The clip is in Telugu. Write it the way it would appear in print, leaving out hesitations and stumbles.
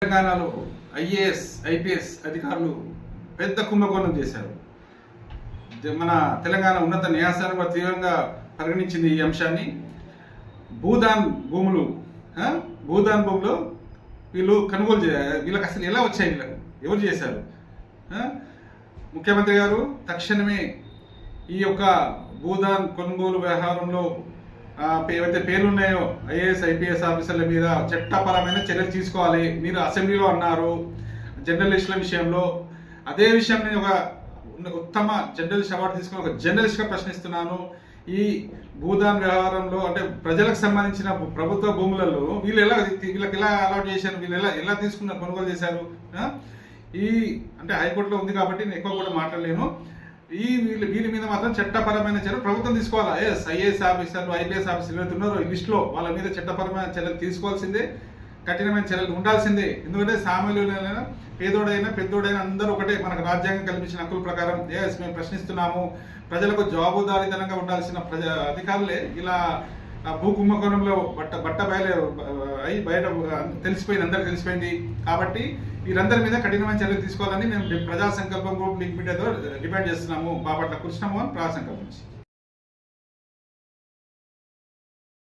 తెలంగాణలో ఐఏఎస్ ఐపీఎస్ అధికారులు పెద్ద కుంభకోణం చేశారు. మన తెలంగాణ ఉన్నత న్యాయస్థానం తీవ్రంగా పరిగణించింది ఈ అంశాన్ని. భూదాన్ భూములు వీళ్ళు కొనుగోలు చేయాలి. వీళ్ళకి అసలు ఎలా వచ్చాయి? వీళ్ళకు ఎవరు చేశారు? ముఖ్యమంత్రి గారు తక్షణమే ఈ యొక్క భూదాన్ కొనుగోలు వ్యవహారంలో ఏవైతే పేర్లు ఉన్నాయో ఐఏఎస్ ఐపీఎస్ ఆఫీసర్ల మీద చట్టపరమైన చర్యలు తీసుకోవాలి. మీరు అసెంబ్లీలో అన్నారు జర్నలిస్టుల విషయంలో. అదే విషయం నేను ఒక ఉత్తమ జర్నలిస్ట్ అవార్డు తీసుకుని ఒక జర్నలిస్ట్గా ప్రశ్నిస్తున్నాను. ఈ భూదాన్ వ్యవహారంలో అంటే ప్రజలకు సంబంధించిన ప్రభుత్వ భూములలో వీళ్ళకి ఎలా అలాట్ చేశారు? వీళ్ళు ఎలా తీసుకున్నారు, కొనుగోలు చేశారు? అంటే హైకోర్టులో ఉంది కాబట్టి నేను ఎక్కువ కూడా మాట్లాడలేను. వీళ్ళ మీద మాత్రం చట్టపరమైన చర్యలు ప్రభుత్వం తీసుకోవాలా. ఐఏఎస్ ఆఫీసర్లు ఐపీఎస్ ఆఫీసర్లు ఎవరైతే ఉన్నారో ఈ లిస్టులో వాళ్ళ మీద చట్టపరమైన చర్యలు తీసుకోవాల్సిందే, కఠినమైన చర్యలు ఉండాల్సిందే. ఎందుకంటే సామాన్యులైనా పేదోడైనా పెద్దోడైనా అందరూ ఒకటే. మనకు రాజ్యాంగం కల్పించిన హక్కుల ప్రకారం మేము ప్రశ్నిస్తున్నాము. ప్రజలకు జవాబుదారీతనంగా ఉండాల్సిన అధికారులే ఇలా భూ కుంభకోణంలో బట్ట బయట తెలిసిపోయింది, అందరికి తెలిసిపోయింది. కాబట్టి వీరందరి మీద కఠినమైన చర్యలు తీసుకోవాలని మేము ప్రజా సంకల్పం గ్రూప్ లింక్ మీడియాతో డిమాండ్ చేస్తున్నాము. బాపట్ల కృష్ణమోహన్ ప్రజా సంకల్పం నుంచి.